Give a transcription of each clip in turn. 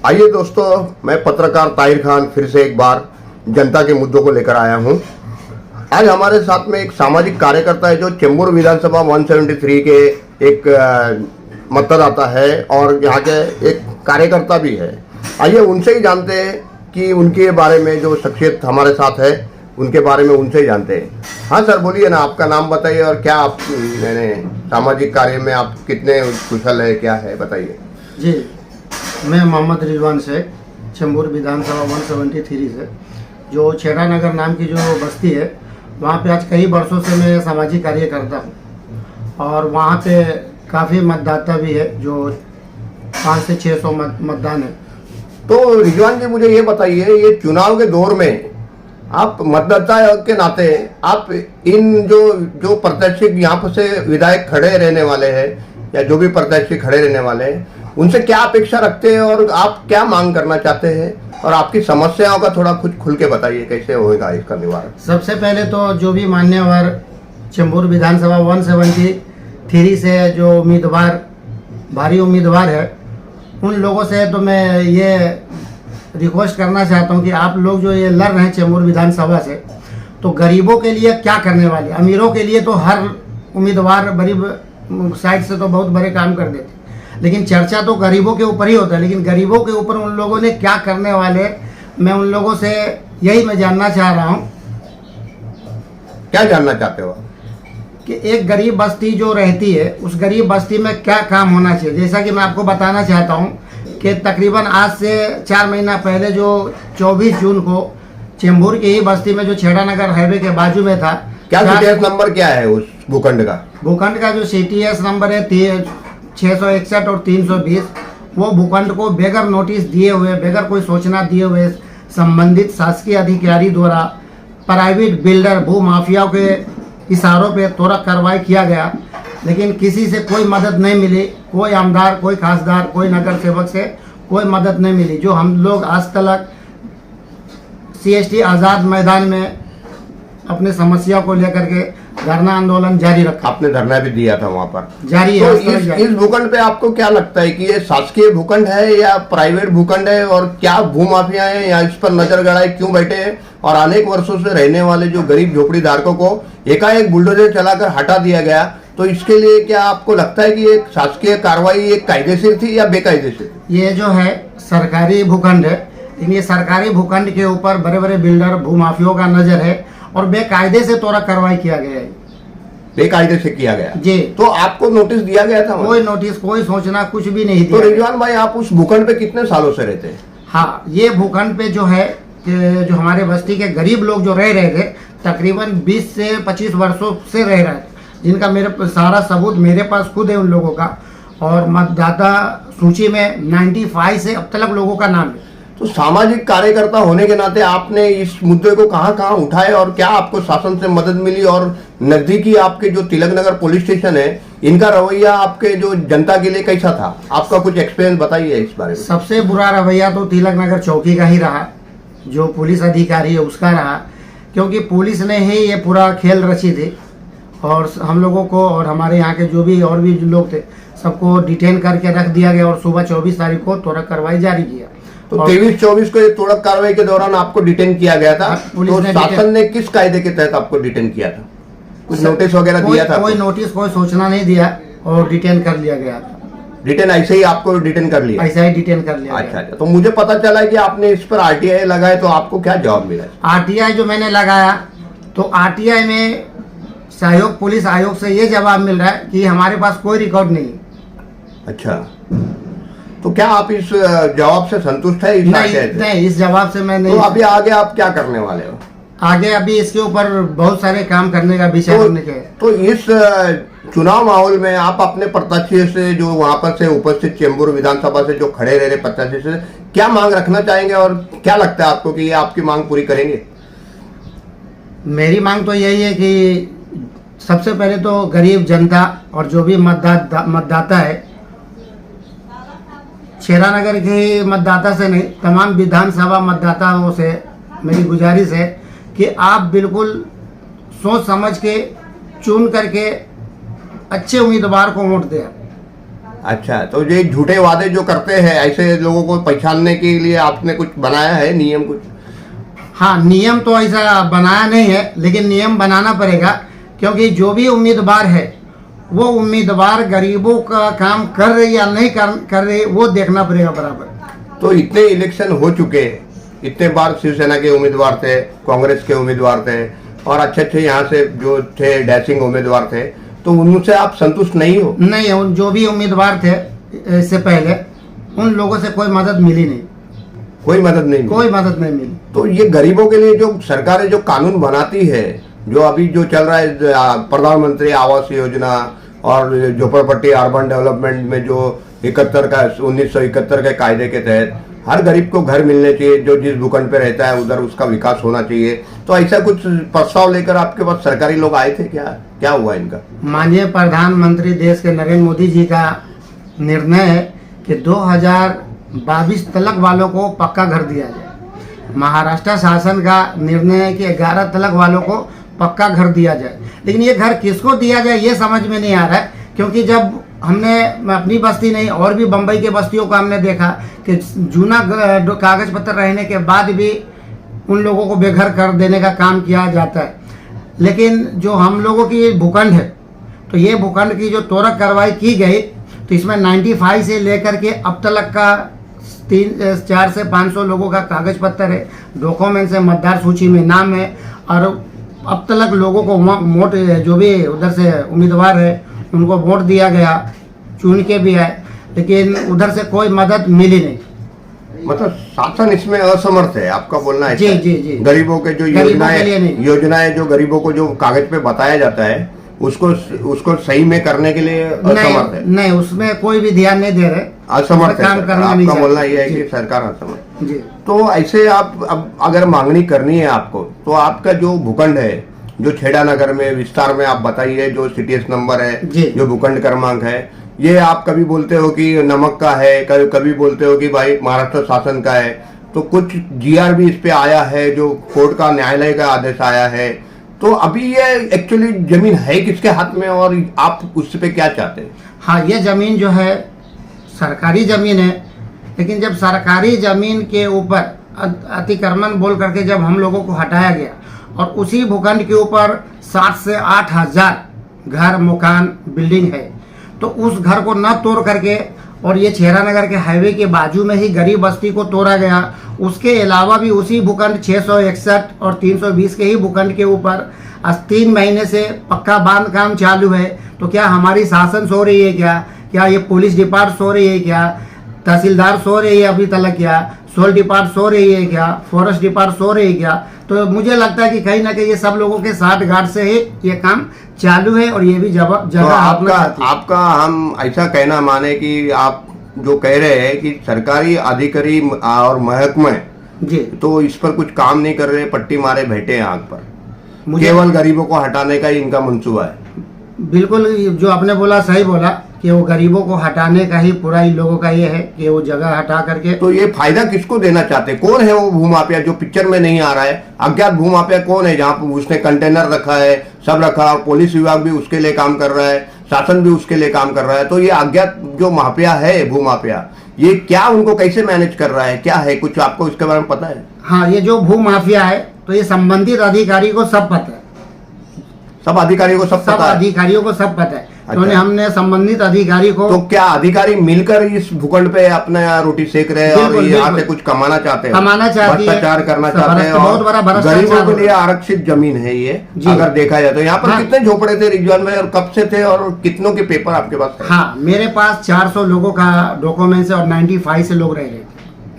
आइए दोस्तों, मैं पत्रकार ताहिर खान फिर से एक बार जनता के मुद्दों को लेकर आया हूं। आज हमारे साथ में एक सामाजिक कार्यकर्ता है जो चेंबूर विधानसभा 173 के एक मतदाता है और यहाँ के एक कार्यकर्ता भी है। आइए उनसे ही जानते हैं कि उनके बारे में, जो शख्सियत हमारे साथ है उनके बारे में उनसे ही जानते हैं। हाँ सर, बोलिए ना, आपका नाम बताइए और क्या आप सामाजिक कार्य में आप कितने कुशल है, क्या है, बताइए। जी, मैं मोहम्मद रिजवान शेख, चेंबूर विधानसभा 173 से, जो छेड़ा नगर नाम की जो बस्ती है वहाँ पे आज कई वर्षों से मैं सामाजिक कार्य करता हूँ और वहाँ पे काफ़ी मतदाता भी है, जो 500 से 600 मतदान है। तो रिजवान जी, मुझे ये बताइए, ये चुनाव के दौर में आप मतदाता के नाते आप इन जो प्रत्याशी यहाँ पर से विधायक खड़े रहने वाले हैं या जो भी प्रत्याशी खड़े रहने वाले हैं, उनसे क्या अपेक्षा रखते हैं और आप क्या मांग करना चाहते हैं, और आपकी समस्याओं का थोड़ा कुछ खुल के बताइए, कैसे होगा इसका निवारण। सबसे पहले तो जो भी मान्यवर चेंबूर विधानसभा 173 से जो उम्मीदवार, भारी उम्मीदवार है, उन लोगों से तो मैं ये रिक्वेस्ट करना चाहता हूँ कि आप लोग जो ये लड़ रहे हैं चेंबूर विधानसभा से, तो गरीबों के लिए क्या करने वाले। अमीरों के लिए तो हर उम्मीदवार गरीब साइड से तो बहुत बड़े काम कर देते, लेकिन चर्चा तो गरीबों के ऊपर ही होता है। लेकिन गरीबों के ऊपर उन लोगों ने क्या करने वाले, मैं उन लोगों से यही मैं जानना चाह रहा हूँ। क्या जानना चाहते हो कि एक गरीब बस्ती जो रहती है, उस गरीब बस्ती में क्या काम होना चाहिए। जैसा कि मैं आपको बताना चाहता हूँ कि तकरीबन आज से 4 महीना पहले जो 24 जून को चेंबूर की ही बस्ती में जो छेड़ा नगर हाईवे के बाजू में था, क्या सीटीएस नंबर क्या है उस भूखंड का? भूखंड का जो सीटीएस नंबर है 661 और 320, वो भूखंड को बगैर नोटिस दिए हुए, बगैर कोई सूचना दिए हुए संबंधित शासकीय अधिकारी द्वारा प्राइवेट बिल्डर भू माफियाओं के इशारों पे त्वरित कार्रवाई किया गया, लेकिन किसी से कोई मदद नहीं मिली। कोई आमदार, कोई खासदार, कोई नगर सेवक से कोई मदद नहीं मिली। जो हम लोग आज तक CST आज़ाद मैदान में अपने समस्या को लेकर के धरना आंदोलन जारी रखा। आपने धरना भी दिया था वहाँ पर, जारी तो है। इस भूखंड पे आपको क्या लगता है कि ये शासकीय भूखंड है या प्राइवेट भूखंड है, और क्या भूमाफिया है या इस पर नजर गड़ाए क्यों बैठे हैं, और अनेक वर्षों से रहने वाले जो गरीब झोपड़ी धारकों को एकाएक बुलडोजर चलाकर हटा दिया गया, तो इसके लिए क्या आपको लगता है कि ये शासकीय कार्रवाई एक कायदेशीर थी या बेकायदेशीर? ये जो है सरकारी भूखंड है, लेकिन ये सरकारी भूखंड के ऊपर बड़े बड़े बिल्डर भूमाफियों का नजर है और बेकायदे से त्वरित कार्रवाई किया गया है। बेकायदे से किया गया जी? तो आपको नोटिस दिया गया था? कोई नोटिस, कोई सूचना, कुछ भी नहीं तो दिया। रिजवान भाई, आप उस भूखंड पे कितने सालों से रहते हैं? हाँ, ये भूखंड पे जो है कि जो हमारे बस्ती के गरीब लोग जो रह रहे थे, तकरीबन 20 से 25 वर्षों से रह रहे थे, जिनका मेरे सारा सबूत मेरे पास खुद है उन लोगों का, और मतदाता सूची में 95 से अब तक लोगों का नाम है। तो सामाजिक कार्यकर्ता होने के नाते आपने इस मुद्दे को कहां कहां उठाए और क्या आपको शासन से मदद मिली, और नजदीकी आपके जो तिलक नगर पुलिस स्टेशन है, इनका रवैया आपके जो जनता के लिए कैसा था? आपका कुछ एक्सपीरियंस बताइए इस बारे में। सबसे बुरा रवैया तो तिलक नगर चौकी का ही रहा, जो पुलिस अधिकारी है उसका रहा, क्योंकि पुलिस ने ही ये पूरा खेल रची थी और हम लोगों को और हमारे यहाँ के जो भी और भी लोग थे सबको डिटेन करके रख दिया गया और सुबह 24 तारीख को त्वरित कार्रवाई जारी किया। तो 23-24 को ये त्वरित कार्रवाई के दौरान आपको डिटेन किया गया था। पुलिस तो ने शासन ने किस कायदे के तहत आपको डिटेन किया था? कुछ नोटिस वगैरह दिया था? कोई नोटिस, कोई सूचना नहीं दिया और डिटेन कर लिया गया था। डिटेन ऐसे ही आपको डिटेन कर लिया? ऐसा ही डिटेन कर लिया। अच्छा, तो मुझे पता चला कि आपने इस पर RTI लगाए, तो आपको क्या जवाब मिला? RTI जो मैंने लगाया, तो RTI में सहयोग पुलिस आयोग से ये जवाब मिल रहा है कि हमारे पास कोई रिकॉर्ड नहीं। अच्छा, तो क्या आप इस जवाब से संतुष्ट है? नहीं, इस जवाब से मैं नहीं। तो अभी आगे आप क्या करने वाले हो? आगे अभी इसके ऊपर बहुत सारे काम करने का विषय करने के। तो इस चुनाव माहौल में आप अपने प्रत्याशी से, जो वहां पर से उपस्थित चेंबूर विधानसभा से जो खड़े रह रहे प्रत्याशी से, क्या मांग रखना चाहेंगे और क्या लगता है आपको कि ये आपकी मांग पूरी करेंगे? मेरी मांग तो यही है कि सबसे पहले तो गरीब जनता और जो भी मतदाता है, छेड़ा नगर के मतदाता से नहीं, तमाम विधानसभा मतदाताओं से मेरी गुजारिश है कि आप बिल्कुल सोच समझ के चुन करके अच्छे उम्मीदवार को वोट दें। अच्छा, तो ये झूठे वादे जो करते हैं ऐसे लोगों को पहचानने के लिए आपने कुछ बनाया है नियम कुछ? हाँ, नियम तो ऐसा बनाया नहीं है, लेकिन नियम बनाना पड़ेगा, क्योंकि जो भी उम्मीदवार है वो उम्मीदवार गरीबों का काम कर रहे या नहीं कर रहे, वो देखना पड़ेगा बराबर। तो इतने इलेक्शन हो चुके, इतने बार शिवसेना के उम्मीदवार थे, कांग्रेस के उम्मीदवार थे और अच्छे अच्छे यहाँ से जो थे डैशिंग उम्मीदवार थे, तो उनसे आप संतुष्ट नहीं हो? नहीं, उन जो भी उम्मीदवार थे इससे पहले, उन लोगों से कोई मदद मिली नहीं। कोई मदद नहीं मिली? कोई मदद नहीं मिली। तो ये गरीबों के लिए जो सरकारें जो कानून बनाती है, जो अभी जो चल रहा है प्रधानमंत्री आवास योजना और झोपड़पट्टी अर्बन डेवलपमेंट में जो 1971 के कायदे के तहत हर गरीब को घर मिलने चाहिए, जो जिस भूखंड पे रहता है उधर उसका विकास होना चाहिए, तो ऐसा कुछ प्रस्ताव लेकर आपके पास सरकारी लोग आए थे क्या? क्या हुआ इनका? माननीय प्रधानमंत्री देश के नरेंद्र मोदी जी का निर्णय है कि 2022 तलक वालों को पक्का घर दिया जाए। महाराष्ट्र शासन का निर्णय है कि 11 तलक वालों को पक्का घर दिया जाए, लेकिन ये घर किसको दिया जाए ये समझ में नहीं आ रहा है। क्योंकि जब हमने अपनी बस्ती नहीं और भी बम्बई के बस्तियों को हमने देखा कि जूना कागज पत्र रहने के बाद भी उन लोगों को बेघर कर देने का काम किया जाता है। लेकिन जो हम लोगों की भूखंड है, तो ये भूखंड की जो त्वरित कार्रवाई की गई, तो इसमें 95 से लेकर के अब तक का 4 से 500 लोगों का कागज पत्र है, डॉक्यूमेंट्स है, मतदार सूची में नाम है, और अब तक लोगों को वोट, जो भी उधर से उम्मीदवार है उनको वोट दिया गया, चुन के भी आए, लेकिन उधर से कोई मदद मिली नहीं। मतलब शासन इसमें असमर्थ है, आपका बोलना है? जी जी जी। गरीबों के जो योजनाएं जो गरीबों को जो कागज पे बताया जाता है उसको सही में करने के लिए असमर्थ है? नहीं, उसमें कोई भी ध्यान नहीं दे रहे, असमर्थ है। काम करना नहीं। आपका बोलना यह है कि सरकार असमर्थ जी। तो ऐसे आप अब अगर मांगनी करनी है आपको, तो आपका जो भूखंड है, जो छेड़ा नगर में विस्तार में आप बताइए, जो CTS नंबर है, जो भूखंड क्रमांक है, ये आप कभी बोलते हो कि नमक का है, कभी बोलते हो कि भाई महाराष्ट्र शासन का है, तो कुछ GR भी इस पे आया है, जो कोर्ट का न्यायालय का आदेश आया है, तो अभी ये एक्चुअली जमीन है किसके हाथ में और आप उस पे क्या चाहते हैं? हाँ, ये जमीन जो है सरकारी जमीन है, लेकिन जब सरकारी जमीन के ऊपर अतिक्रमण बोल करके जब हम लोगों को हटाया गया और उसी भूखंड के ऊपर 7 से 8 हजार घर, मकान, बिल्डिंग है, तो उस घर को न तोड़ करके, और ये छेरा नगर के हाईवे के बाजू में ही गरीब बस्ती को तोड़ा गया। उसके अलावा भी उसी भूखंड 661 और 320 के ही भूखंड के ऊपर आज 3 महीने से पक्का बांध काम चालू है। तो क्या हमारी शासन सो रही है क्या ये पुलिस डिपार्ट सो रही है क्या, तहसीलदार सो रही है अभी तक क्या, सोल डिपार्ट सो रही है क्या, फॉरेस्ट डिपार्ट सो रही है क्या? तो मुझे लगता है कि कहीं ना कहीं ये सब लोगों के साठ गांठ से ही ये काम चालू है, और ये भी जगह तो आपका हम ऐसा कहना माने कि आप जो कह रहे हैं कि सरकारी अधिकारी और महकमे जी, तो इस पर कुछ काम नहीं कर रहे, पट्टी मारे बैठे हैं आग पर, केवल गरीबों को हटाने का ही इनका मंसूबा है। बिल्कुल, जो आपने बोला सही बोला कि वो गरीबों को हटाने का ही पूरा इन लोगों का ये है कि वो जगह हटा करके। तो ये फायदा किसको देना चाहते हैं? कौन है वो भूमाफिया जो पिक्चर में नहीं आ रहा है? अज्ञात भूमाफिया कौन है? जहाँ पर उसने कंटेनर रखा है, सब रखा, और पुलिस विभाग भी उसके लिए काम कर रहा है, शासन भी उसके लिए काम कर रहा है। तो ये अज्ञात जो माफिया है, भूमाफिया, ये क्या उनको कैसे मैनेज कर रहा है, क्या है, कुछ आपको इसके बारे में पता है? हाँ, ये जो भू माफिया है, तो ये संबंधित अधिकारी को सब पता है, सब अधिकारियों को सब पता है? अधिकारियों को सब पता है। अच्छा। तो हमने संबंधित अधिकारी को। तो क्या अधिकारी मिलकर इस भूखंड पे अपना रोटी सेक रहे हैं और यहाँ से कुछ कमाना चाहते हैं, भ्रष्टाचार करना चाहते हैं, बहुत बड़ा भ्रष्टाचार। गरीबों के लिए आरक्षित जमीन है ये, अगर देखा जाए तो। यहाँ पर कितने झोपड़े थे रिजवान भाई, और कब से थे, और कितनों के पेपर आपके पास है? हाँ, मेरे पास 400 लोगों का डॉक्यूमेंट्स है, और 95 से लोग रह रहे थे।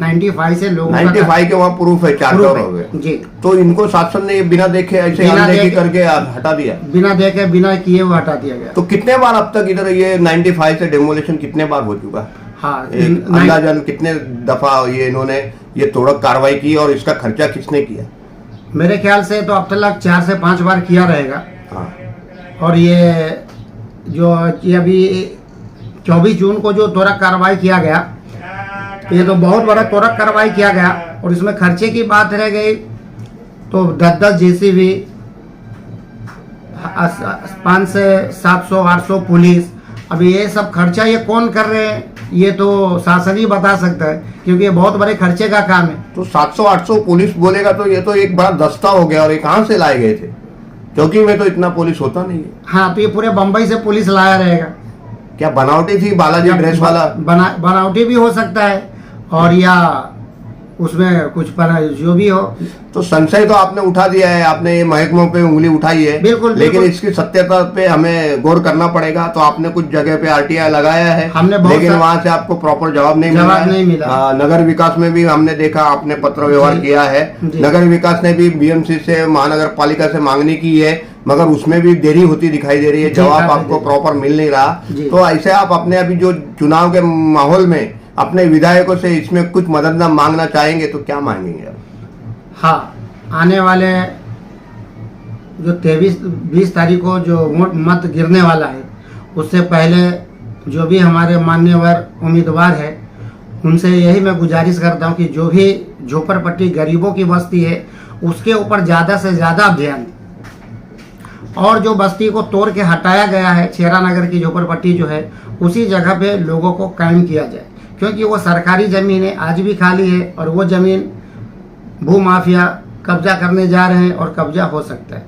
95 से लोगों 95 के वहाँ प्रूफ है, 400 हो गए जी। तो इनको शासन ने बिना देखे ऐसे अनदेखी करके हटा दिया, बिना देखे बिना किए वो हटा दिया गया। तो कितने बार अब तक इधर ये 95 से डेमोलेशन कितने बार हो चुका? हाँ, अंदाजन कितने दफा ये इन्होंने ये तोड़क कार्रवाई की, और इसका खर्चा किसने किया? मेरे ख्याल से तो अब तक 4 से 5 बार किया रहेगा। हाँ। और ये जो ये अभी 24 जून को जो त्वरित कार्रवाई किया गया, ये तो बहुत बड़ा त्वरित कार्रवाई किया गया, और इसमें खर्चे की बात रह गई तो 10-10 JCB, 5 से 700-800 पुलिस, अभी ये सब खर्चा ये कौन कर रहे हैं, ये तो शासन ही बता सकता है, क्योंकि ये बहुत बड़े खर्चे का काम है। तो 700-800 पुलिस बोलेगा तो ये तो एक बड़ा दस्ता हो गया, और ये कहाँ से लाए गए थे? क्योंकि में तो इतना पुलिस होता नहीं है। हाँ, तो ये पूरे बम्बई से पुलिस लाया रहेगा। क्या बनावटी थी बालाजी ड्रेस वाला? बनावटी भी हो सकता है, और या उसमें कुछ जो भी हो। तो संशय तो आपने उठा दिया है, आपने ये महकमों पे उंगली उठाई है, बिल्कुल, लेकिन बिल्कुल। इसकी सत्यता पे हमें गौर करना पड़ेगा। तो आपने कुछ जगह पे आरटीआई लगाया है, हमने बहुत लेकिन वहां से आपको प्रॉपर जवाब नहीं मिला। नगर विकास में भी हमने देखा आपने पत्र व्यवहार किया है, नगर विकास ने भी बीएमसी से महानगर पालिका से मांगनी की है, मगर उसमें भी देरी होती दिखाई दे रही है, जवाब आपको प्रॉपर मिल नहीं रहा। तो ऐसे आप अपने अभी जो चुनाव के माहौल में अपने विधायकों से इसमें कुछ मदद ना मांगना चाहेंगे तो क्या मांगेंगे आप? हाँ, आने वाले जो 23-20 तारीख को जो मत गिरने वाला है, उससे पहले जो भी हमारे मान्यवर उम्मीदवार है, उनसे यही मैं गुजारिश करता हूँ कि जो भी झोपड़पट्टी गरीबों की बस्ती है, उसके ऊपर ज़्यादा से ज़्यादा ध्यान दें। और जो बस्ती को तोड़ के हटाया गया है, छेरा नगर की झोपड़पट्टी जो है, उसी जगह पे लोगों को कायम किया जाए, क्योंकि वो सरकारी ज़मीन है, आज भी खाली है, और वो ज़मीन भूमाफिया कब्जा करने जा रहे हैं और कब्जा हो सकता है।